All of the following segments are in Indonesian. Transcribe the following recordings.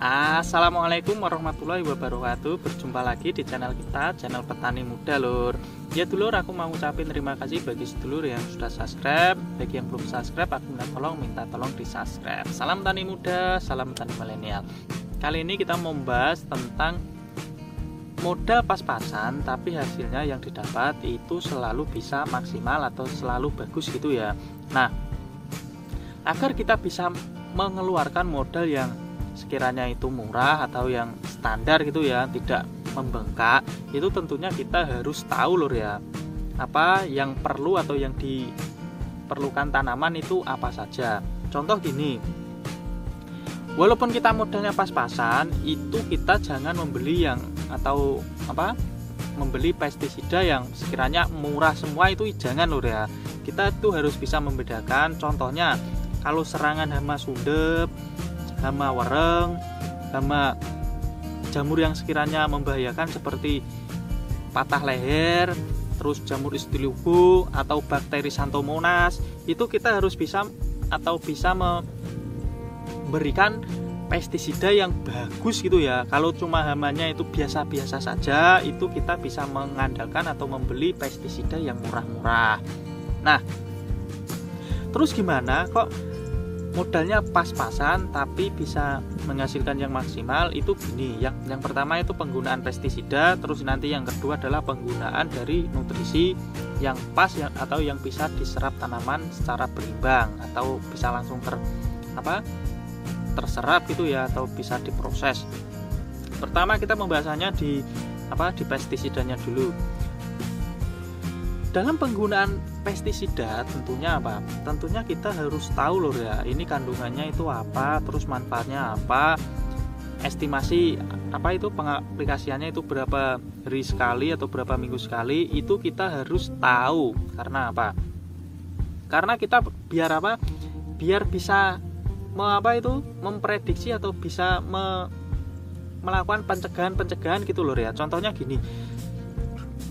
Assalamualaikum warahmatullahi wabarakatuh. Berjumpa lagi di channel kita, channel Petani Muda lur. Ya dulur, aku mau ucapin terima kasih bagi sedulur yang sudah subscribe. Bagi yang belum subscribe, aku minta tolong di subscribe. Salam tani muda, salam tani milenial. Kali ini kita membahas tentang modal pas-pasan, tapi hasilnya yang didapat itu selalu bisa maksimal atau selalu bagus gitu ya. Nah, agar kita bisa mengeluarkan modal yang sekiranya itu murah atau yang standar gitu ya, tidak membengkak, itu tentunya kita harus tahu lur ya, apa yang perlu atau yang diperlukan tanaman itu apa saja. Contoh gini, walaupun kita modalnya pas-pasan, itu kita jangan membeli yang atau membeli pestisida yang sekiranya murah semua, itu jangan lur ya. Kita tuh harus bisa membedakan. Contohnya kalau serangan hama sundep, hama wereng, hama jamur yang sekiranya membahayakan seperti patah leher, terus jamur istilugo atau bakteri Xanthomonas, itu kita harus bisa memberikan pestisida yang bagus gitu ya. Kalau cuma hamanya itu biasa-biasa saja, itu kita bisa mengandalkan atau membeli pestisida yang murah-murah. Nah, terus gimana kok modalnya pas-pasan tapi bisa menghasilkan yang maksimal? Itu gini, yang pertama itu penggunaan pestisida, terus nanti yang kedua adalah penggunaan dari nutrisi yang pas atau yang bisa diserap tanaman secara berimbang atau bisa langsung terserap gitu ya, atau bisa diproses. Pertama kita membahasanya di pestisidanya dulu. Dalam penggunaan pestisida tentunya Tentunya kita harus tahu lur ya, ini kandungannya itu apa, terus manfaatnya apa, estimasi pengaplikasiannya itu berapa hari sekali atau berapa minggu sekali, itu kita harus tahu. Karena apa? Karena kita biar bisa memprediksi atau bisa melakukan pencegahan gitu lur ya. Contohnya gini,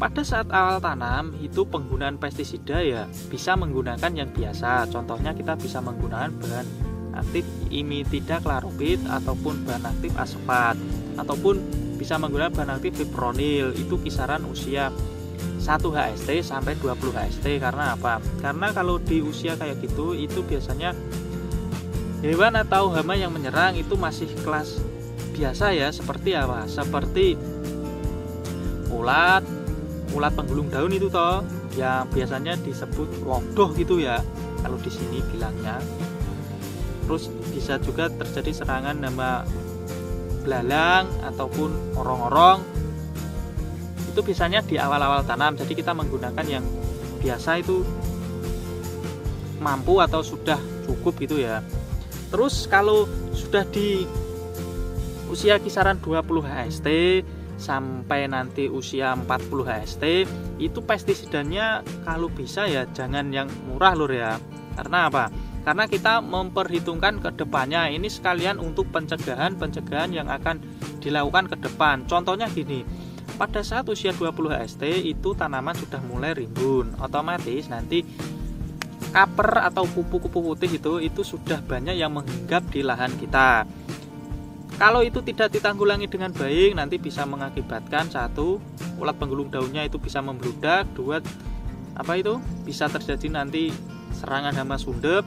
pada saat awal tanam itu penggunaan pestisida ya bisa menggunakan yang biasa. Contohnya kita bisa menggunakan bahan aktif imidacloprid ataupun bahan aktif asfat, ataupun bisa menggunakan bahan aktif fipronil. Itu kisaran usia 1 HST sampai 20 HST. Karena apa? Karena kalau di usia kayak gitu itu biasanya hewan atau hama yang menyerang itu masih kelas biasa ya, seperti apa? Seperti ulat penggulung daun itu toh, yang biasanya disebut lodoh gitu ya kalau di sini bilangnya. Terus bisa juga terjadi serangan hama belalang ataupun orong-orong. Itu biasanya di awal-awal tanam. Jadi kita menggunakan yang biasa itu mampu atau sudah cukup gitu ya. Terus kalau sudah di usia kisaran 20 HST sampai nanti usia 40 HST, itu pestisidanya kalau bisa ya jangan yang murah lur ya. Karena apa? Karena kita memperhitungkan ke depannya, ini sekalian untuk pencegahan yang akan dilakukan ke depan. Contohnya gini, pada saat usia 20 HST itu tanaman sudah mulai rimbun, otomatis nanti kaper atau kupu-kupu putih itu sudah banyak yang menghinggap di lahan kita. Kalau itu tidak ditanggulangi dengan baik, nanti bisa mengakibatkan satu, ulat penggulung daunnya itu bisa membludak, dua, bisa terjadi nanti serangan hama sundep,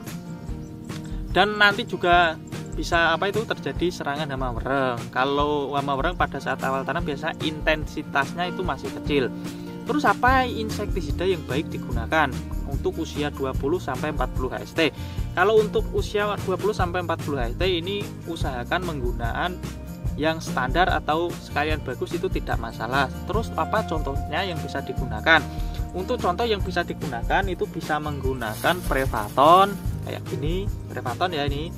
dan nanti juga bisa terjadi serangan hama wereng. Kalau hama wereng pada saat awal tanam biasa intensitasnya itu masih kecil. Terus apa insektisida yang baik digunakan untuk usia 20 sampai 40 HST? Kalau untuk usia 20 sampai 40 HST ini usahakan menggunakan yang standar atau sekalian bagus, itu tidak masalah. Terus apa contohnya yang bisa digunakan? Untuk contoh yang bisa digunakan itu bisa menggunakan Prevaton kayak gini, Prevaton ya ini.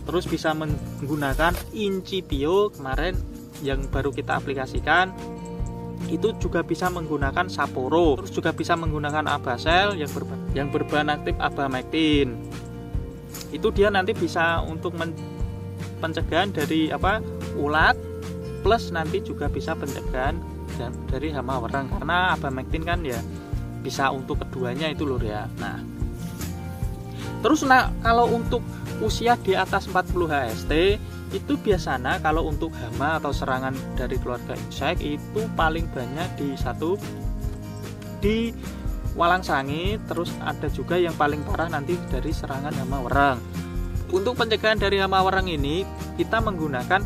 Terus bisa menggunakan Incipio kemarin yang baru kita aplikasikan. Itu juga bisa menggunakan Saporo. Terus juga bisa menggunakan Abasel yang berbahan aktif Abamectin. Itu dia nanti bisa untuk pencegahan dari ulat, plus nanti juga bisa pencegahan dari hama wereng, karena Abamectin kan ya bisa untuk keduanya itu lur ya. Nah, terus kalau untuk usia di atas 40 HST Itu biasanya kalau untuk hama atau serangan dari keluarga insek itu paling banyak di walang sangit, terus ada juga yang paling parah nanti dari serangan hama wereng. Untuk pencegahan dari hama wereng ini kita menggunakan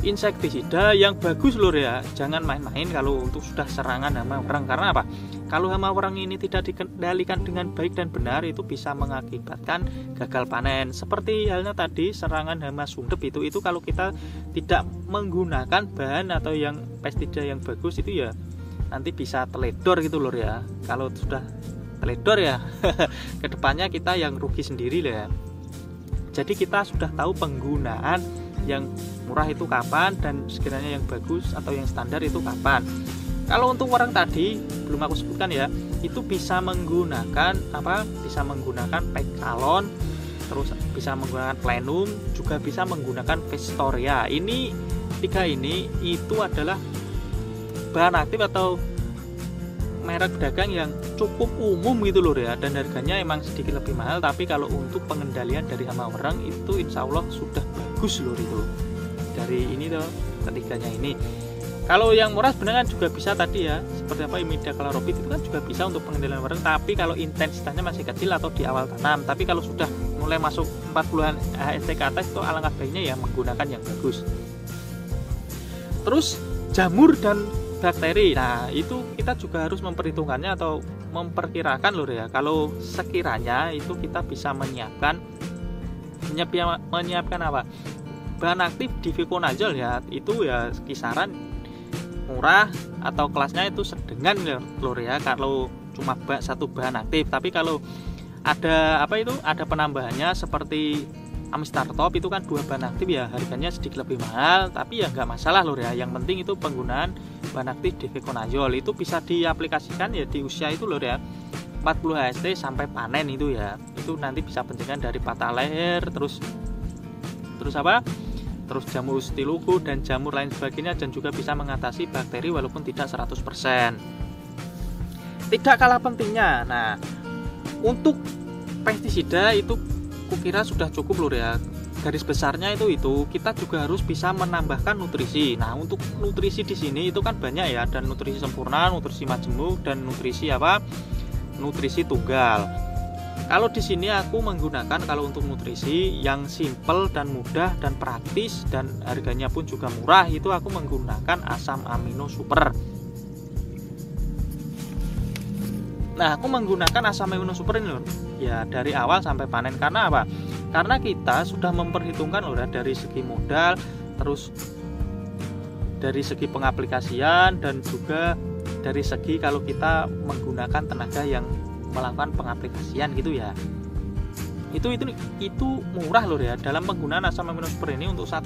insektisida yang bagus lur ya. Jangan main-main kalau untuk sudah serangan hama wereng. Karena apa? Kalau hama wereng ini tidak dikendalikan dengan baik dan benar, itu bisa mengakibatkan gagal panen. Seperti halnya tadi serangan hama sundep itu kalau kita tidak menggunakan bahan atau yang pestisida yang bagus itu ya nanti bisa teledor gitu lur ya. Kalau sudah teledor ya kedepannya kita yang rugi sendiri lah ya. Jadi kita sudah tahu penggunaan yang murah itu kapan dan sekiranya yang bagus atau yang standar itu kapan. Kalau untuk wereng tadi belum aku sebutkan ya, itu bisa menggunakan bisa menggunakan Pecalon, terus bisa menggunakan Plenum, juga bisa menggunakan Vestoria. Ini tiga ini itu adalah bahan aktif atau merek dagang yang cukup umum gitu loh ya, dan harganya emang sedikit lebih mahal, tapi kalau untuk pengendalian dari hama wereng itu insya Allah sudah bagus loh itu dari ini tuh ketiganya ini. Kalau yang murah sebenarnya juga bisa tadi ya, seperti imidacloprid itu kan juga bisa untuk pengendalian wereng, tapi kalau intensitasnya masih kecil atau di awal tanam. Tapi kalau sudah mulai masuk 40-an HST ke atas itu alangkah baiknya ya menggunakan yang bagus. Terus jamur dan bakteri, nah itu kita juga harus memperhitungkannya atau memperkirakan loh ya. Kalau sekiranya itu kita bisa menyiapkan apa? Bahan aktif difluconazole ya, itu ya kisaran murah atau kelasnya itu sedengan lur ya kalau cuma satu bahan aktif. Tapi kalau ada ada penambahannya seperti Amistartop itu kan 2 bahan aktif ya, harganya sedikit lebih mahal, tapi ya nggak masalah lur ya. Yang penting itu penggunaan bahan aktif difluconazole itu bisa diaplikasikan ya di usia itu lur ya 40 HST sampai panen itu ya. Itu nanti bisa pencegahan dari patah leher, terus jamur ustiluku dan jamur lain sebagainya, dan juga bisa mengatasi bakteri walaupun tidak 100%. Tidak kalah pentingnya, nah untuk pestisida itu kukira sudah cukup lur ya. Garis besarnya itu kita juga harus bisa menambahkan nutrisi. Nah untuk nutrisi di sini itu kan banyak ya, dan nutrisi sempurna, nutrisi majemuk, dan nutrisi nutrisi tunggal. Kalau di sini aku menggunakan kalau untuk nutrisi yang simple dan mudah dan praktis dan harganya pun juga murah, itu aku menggunakan asam amino super. Nah, aku menggunakan asam amino super ini loh ya dari awal sampai panen. Karena apa? Karena kita sudah memperhitungkan loh dari segi modal, terus dari segi pengaplikasian, dan juga dari segi kalau kita menggunakan tenaga yang melakukan pengaplikasian gitu ya. Itu murah loh ya. Dalam penggunaan asam amino super ini untuk 1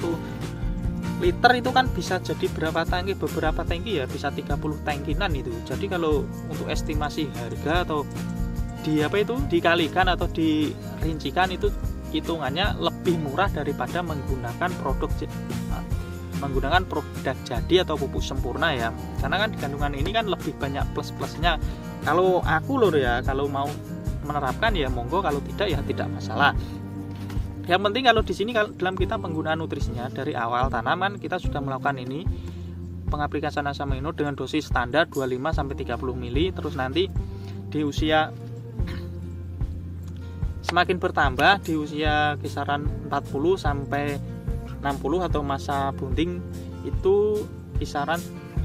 liter itu kan bisa jadi berapa tangki, beberapa tangki ya, bisa 30 tangkinan itu. Jadi kalau untuk estimasi harga atau dikalikan atau dirincikan itu hitungannya lebih murah daripada menggunakan produk jadi atau pupuk sempurna ya. Karena kan di kandungan ini kan lebih banyak plus-plusnya. Kalau aku lur ya, kalau mau menerapkan ya monggo, kalau tidak ya tidak masalah. Yang penting kalau di sini kalau dalam kita penggunaan nutrisinya dari awal tanaman kita sudah melakukan ini pengaplikasian asam amino dengan dosis standar 25 sampai 30 ml. Terus nanti di usia semakin bertambah di usia kisaran 40 sampai 60 atau masa bunting itu kisaran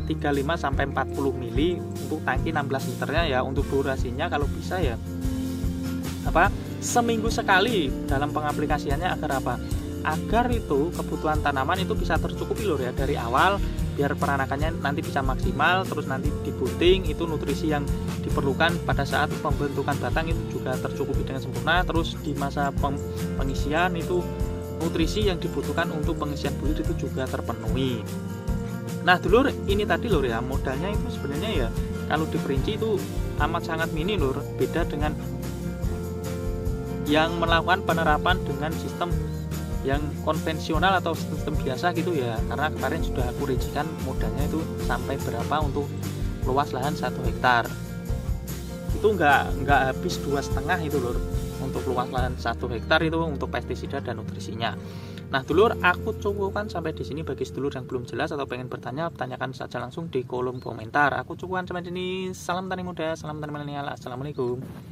35 sampai 40 mili untuk tangki 16 liternya ya. Untuk durasinya kalau bisa ya seminggu sekali dalam pengaplikasiannya. Agar apa? Agar itu kebutuhan tanaman itu bisa tercukupi lho ya dari awal, biar peranakannya nanti bisa maksimal. Terus nanti di bunting itu nutrisi yang diperlukan pada saat pembentukan batang itu juga tercukupi dengan sempurna. Terus di masa pengisian itu nutrisi yang dibutuhkan untuk pengisian bulir itu juga terpenuhi. Nah dulur, ini tadi lur ya, modalnya itu sebenarnya ya kalau diperinci itu amat sangat minim lur. Beda dengan yang melakukan penerapan dengan sistem yang konvensional atau sistem biasa gitu ya. Karena kemarin sudah aku rincikan modalnya itu sampai berapa untuk luas lahan 1 hektar. Itu nggak habis 2,5 itu lur untuk luas lahan 1 hektar itu untuk pestisida dan nutrisinya. Nah dulur, aku cukupkan sampai di sini. Bagi sedulur yang belum jelas atau pengen bertanya, tanyakan saja langsung di kolom komentar. Aku cukupkan sampai di sini. Salam tani muda, salam tani milenial. Assalamualaikum.